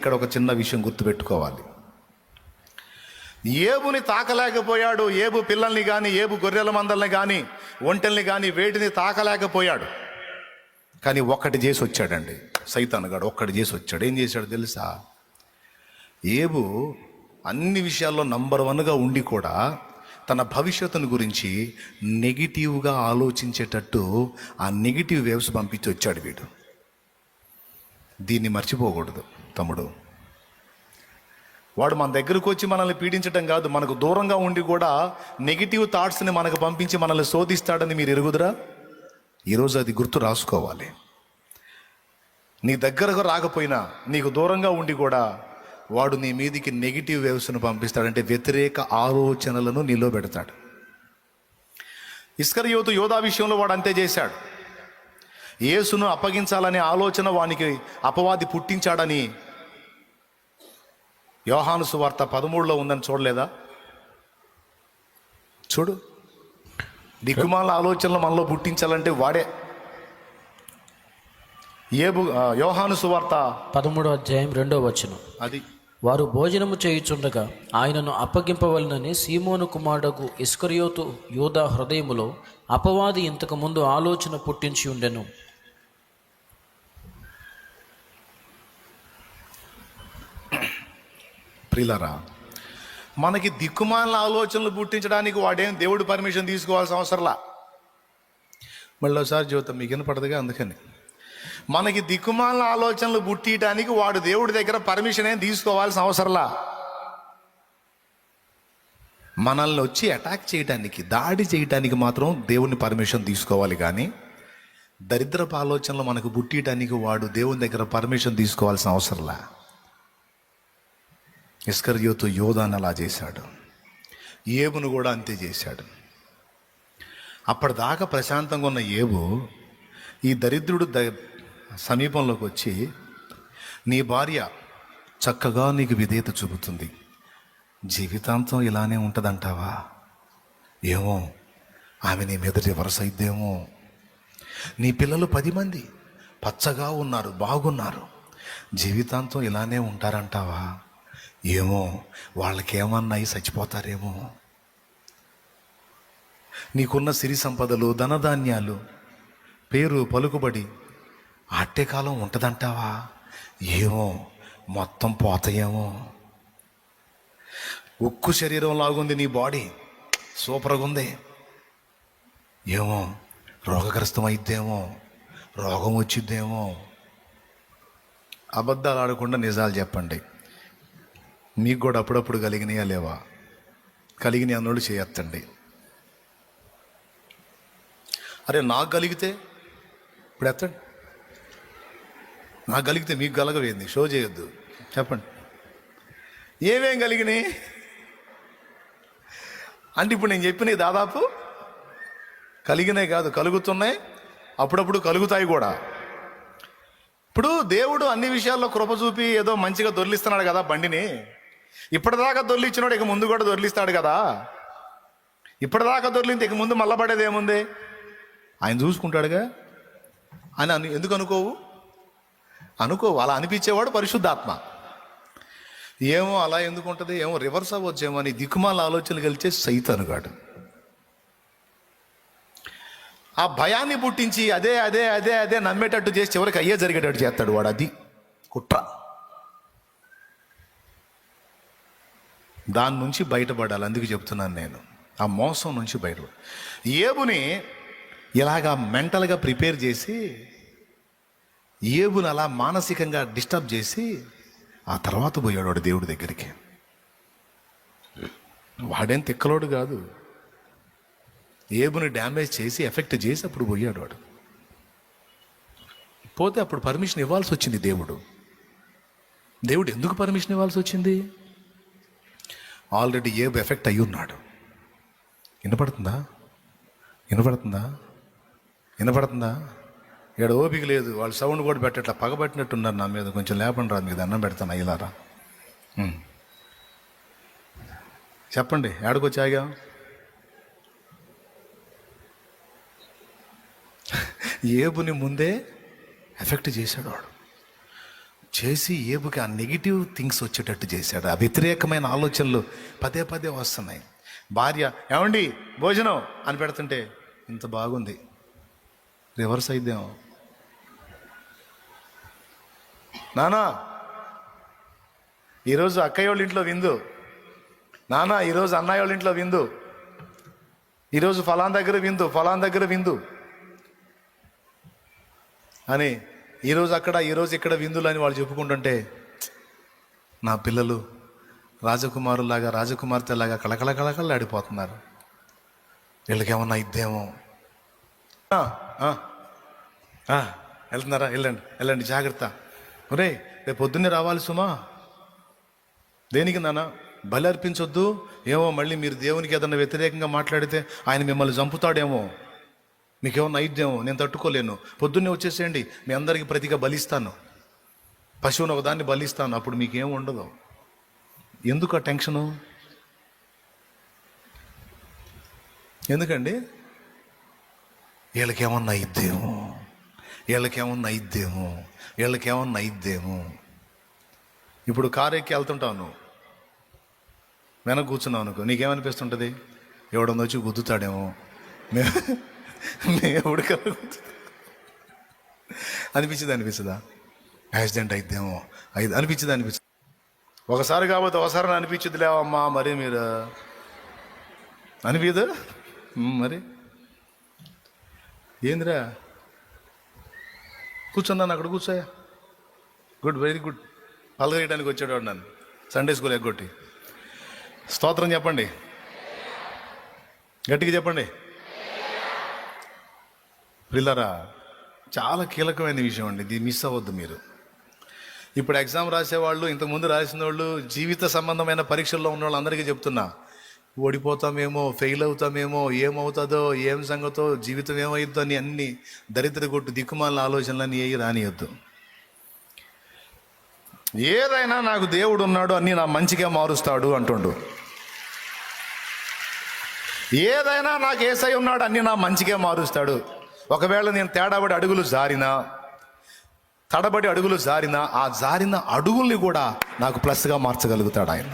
ఇక్కడ ఒక చిన్న విషయం గుర్తుపెట్టుకోవాలి. ఏబుని తాకలేకపోయాడు. ఏబు పిల్లల్ని కానీ, ఏబు గొర్రెల మందల్ని కానీ, ఒంటెల్ని కానీ వేటిని తాకలేకపోయాడు. కానీ ఒక్కటి చేసి వచ్చాడండి సైతానుగాడు. ఒక్కటి చేసి వచ్చాడు. ఏం చేశాడు తెలుసా? ఏబు అన్ని విషయాల్లో నంబర్ 1గా ఉండి కూడా తన భవిష్యత్తును గురించి నెగిటివ్గా ఆలోచించేటట్టు ఆ నెగిటివ్ వేవ్స్ పంపించి వచ్చాడు వీడు. దీన్ని మర్చిపోకూడదు తమ్ముడు. వాడు మన దగ్గరకు వచ్చి మనల్ని పీడించడం కాదు, మనకు దూరంగా ఉండి కూడా నెగిటివ్ థాట్స్ని మనకు పంపించి మనల్ని శోధిస్తాడని మీరు ఎరుగుదురా? ఈరోజు అది గుర్తు రాసుకోవాలి. నీ దగ్గరకు రాకపోయినా నీకు దూరంగా ఉండి కూడా వాడు నీ మీదికి నెగిటివ్ వేవ్స్ను పంపిస్తాడంటే వ్యతిరేక ఆలోచనలను నీలో పెడతాడు. ఇస్కరియోతు యోధా విషయంలో వాడు అంతే చేశాడు. యేసును అప్పగించాలనే ఆలోచన వానికి అపవాది పుట్టించాడని యోహాను సువార్త 13లో ఉందని చూడలేదా? చూడు, దిక్కుమాల ఆలోచనలు మనలో పుట్టించాలంటే వాడే. యోహాను సువార్త 13:2 అది వారు భోజనము చేయుచుండగా ఆయనను అప్పగింపవలనని సీమోను కుమారుడగు ఇస్కరియోతు యూదా హృదయములో అపవాది ఇంతకు ముందు ఆలోచన పుట్టించి ఉండెను. ప్రియులారా, మనకి దిక్కుమాలిన ఆలోచనలు పుట్టించడానికి వాడేం దేవుడు పర్మిషన్ తీసుకోవాల్సిన అవసరంలా. మళ్ళీ ఒకసారి జీవితం మీకు వినపడదుగా, అందుకని మనకి దిక్కుమాలిన ఆలోచనలు పుట్టియటానికి వాడు దేవుడి దగ్గర పర్మిషన్ ఏం తీసుకోవాల్సిన అవసరంలా. మనల్ని వచ్చి అటాక్ చేయడానికి, దాడి చేయడానికి మాత్రం దేవుని పర్మిషన్ తీసుకోవాలి. కానీ దరిద్రపు ఆలోచనలు మనకు పుట్టియటానికి వాడు దేవుని దగ్గర పర్మిషన్ తీసుకోవాల్సిన అవసరంలా. ఇస్కరియోతు యోధాను అలా చేశాడు. ఏబును కూడా అంతే చేశాడు. అప్పటిదాకా ప్రశాంతంగా ఉన్న ఏబు ఈ దరిద్రుడు సమీపంలోకి వచ్చి, నీ భార్య చక్కగా నీకు విధేయత చూపుతుంది, జీవితాంతం ఇలానే ఉంటుందంటావా? ఏమో, ఆమె నీ మీదటి వరస అయిద్దేమో. నీ పిల్లలు 10 మంది పచ్చగా ఉన్నారు, బాగున్నారు, జీవితాంతం ఇలానే ఉంటారంటావా? ఏమో, వాళ్ళకేమన్నాయి చచ్చిపోతారేమో. నీకున్న సిరి సంపదలు, ధనధాన్యాలు, పేరు, పలుకుబడి ఆట్టేకాలం ఉంటుందంటావా? ఏమో, మొత్తం పోతాయేమో. ఉక్కు శరీరం లాగుంది నీ బాడీ, సూపర్గా ఉంది. ఏమో, రోగగ్రస్తం అయిద్దేమో, రోగం వచ్చిద్దేమో. అబద్ధాలు ఆడకుండా నిజాలు చెప్పండి. మీకు కూడా అప్పుడప్పుడు కలిగినాయా లేవా? కలిగిన అన్నోళ్ళు చేయొద్దండి. అరే నాకు కలిగితే ఇప్పుడు ఎత్తండి, నాకు కలిగితే మీకు కలగవేంది? షో చేయొద్దు, చెప్పండి ఏమేం కలిగినాయి అంటే. ఇప్పుడు నేను చెప్పినవి దాదాపు కలిగినాయి కాదు, కలుగుతున్నాయి, అప్పుడప్పుడు కలుగుతాయి కూడా. ఇప్పుడు దేవుడు అన్ని విషయాల్లో కృప చూపి ఏదో మంచిగా దొర్లిస్తున్నాడు కదా బండిని. ఇప్పటిదాకా దొర్లిచ్చినాడు, ఇక ముందు కూడా దొర్లిస్తాడు కదా. ఇప్పటిదాకా దొర్లింది, ఇక ముందు మల్లబడేది ఏముంది? ఆయన చూసుకుంటాడుగా. ఆయన ఎందుకు అనుకోవు? అలా అనిపించేవాడు పరిశుద్ధాత్మ. ఏమో అలా ఎందుకు ఉంటుంది, ఏమో రివర్స్ అవ్వచ్చేమో అని దిక్కుమాల ఆలోచనలు కలిచే సైతానుగాడు. ఆ భయాన్ని పుట్టించి అదే అదే అదే అదే నమ్మేటట్టు చేసి చివరికి అయ్యే జరిగేటట్టు చేస్తాడు వాడు. అది కుట్ర. దాని నుంచి బయటపడాలి. అందుకు చెప్తున్నాను నేను, ఆ మోసం నుంచి బయటపడాలి. ఏబుని ఇలాగా మెంటల్గా ప్రిపేర్ చేసి, ఏబుని అలా మానసికంగా డిస్టర్బ్ చేసి ఆ తర్వాత పోయాడు వాడు దేవుడి దగ్గరికి. వాడేం తిక్కలోడు కాదు. ఏబుని డ్యామేజ్ చేసి, ఎఫెక్ట్ చేసి అప్పుడు పోయాడు వాడు. పోతే అప్పుడు పర్మిషన్ ఇవ్వాల్సి వచ్చింది దేవుడు. ఎందుకు పర్మిషన్ ఇవ్వాల్సి వచ్చింది? ఆల్రెడీ ఏబు ఎఫెక్ట్ అయ్యి ఉన్నాడు. వినపడుతుందా? ఇక్కడ ఓపిక లేదు, వాళ్ళు సౌండ్ కూడా పెట్టట్లా, పగబట్టినట్టున్నారు నా మీద. కొంచెం లేపండి రా, మీకు దండం పెడతాను అయ్యలారా. చెప్పండి, ఏడకొచ్చి ఆగా? ఏబుని ముందే ఎఫెక్ట్ చేశాడు వాడు. చేసి ఏబుకి ఆ నెగిటివ్ థింగ్స్ వచ్చేటట్టు చేశాడు. ఆ వ్యతిరేకమైన ఆలోచనలు పదే పదే వస్తున్నాయి. భార్య ఏమండి భోజనం అని పెడుతుంటే ఇంత బాగుంది, రివర్స్ అయిద్దేమో. నానా ఈరోజు అక్కయ్య వాళ్ళ ఇంట్లో విందు, నానా ఈరోజు అన్నయ్య వాళ్ళ ఇంట్లో విందు, ఈరోజు ఫలాన్ దగ్గర విందు, ఫలాన్ దగ్గర విందు అని, ఈరోజు అక్కడ ఈరోజు ఇక్కడ విందులు అని వాళ్ళు చెప్పుకుంటుంటే నా పిల్లలు రాజకుమారులాగా రాజకుమార్తెలాగా కళకళ కళకళ ఆడిపోతున్నారు. వీళ్ళకేమన్నా ఇద్దేమో. వెళ్తున్నారా? వెళ్ళండి వెళ్ళండి, జాగ్రత్త. ఒరే రేపు పొద్దున్నే రావాలి సుమా. దేనికి నాన్న? బలి అర్పించొద్దు, ఏమో మళ్ళీ మీరు దేవునికి ఏదన్నా వ్యతిరేకంగా మాట్లాడితే ఆయన మిమ్మల్ని చంపుతాడేమో, మీకేమన్నా అయిద్దేమో, నేను తట్టుకోలేను. పొద్దున్నే వచ్చేసేయండి, మీ అందరికీ ప్రతిగా బలిస్తాను, పశువును ఒకదాన్ని బలిస్తాను, అప్పుడు మీకేం ఉండదు. ఎందుకు ఆ టెన్షను? ఎందుకండి? వీళ్ళకేమన్నా అయిద్దేమో, వీళ్ళకేమన్నా అయిద్దేమో, వీళ్ళకేమన్నా అయిద్దేమో. ఇప్పుడు కారు ఎక్కి వెళ్తుంటావు, వెనక కూర్చున్నావు అనుకో, నీకేమనిపిస్తుంటుంది? ఎవడన్నా వచ్చి గుద్దుతాడేమో, ఎవడు అనిపించదా? యాక్సిడెంట్ అయిద్దేమో అనిపించదు. ఒకసారి కాబట్టి ఒకసారి అనిపించదు లేవమ్మా, మరి మీరు అనిపించదు మరి. ఏందిరా కూర్చున్నాను అక్కడ, కూర్చోయా. Good, very good. పలగేయడానికి వచ్చాడు నన్ను సండే స్కూల్ ఎగ్గొట్టి. స్తోత్రం చెప్పండి, గట్టిగా చెప్పండి. పిల్లరా, చాలా కీలకమైన విషయం అండి, ఇది మిస్ అవ్వద్దు మీరు. ఇప్పుడు ఎగ్జామ్ రాసేవాళ్ళు, ఇంతకుముందు రాసిన వాళ్ళు, జీవిత సంబంధమైన పరీక్షల్లో ఉన్న వాళ్ళందరికీ చెప్తున్నా, ఓడిపోతామేమో, ఫెయిల్ అవుతామేమో, ఏమవుతుందో, ఏం సంగతో, జీవితం ఏమవుతుందో అని అన్ని దరిద్ర కొట్టు దిక్కుమాలిన ఆలోచనలన్నీ ఏ రానియద్దు. ఏదైనా నాకు దేవుడు ఉన్నాడు, అన్నీ నా మంచిగా మారుస్తాడు అంటుండు. ఏదైనా నాకు యేసయ్య ఉన్నాడు, అన్నీ నా మంచిగా మారుస్తాడు. ఒకవేళ నేను తేడాబడి అడుగులు జారినా, తడబడి అడుగులు జారినా, ఆ జారిన అడుగుల్ని కూడా నాకు ప్లస్గా మార్చగలుగుతాడు ఆయన.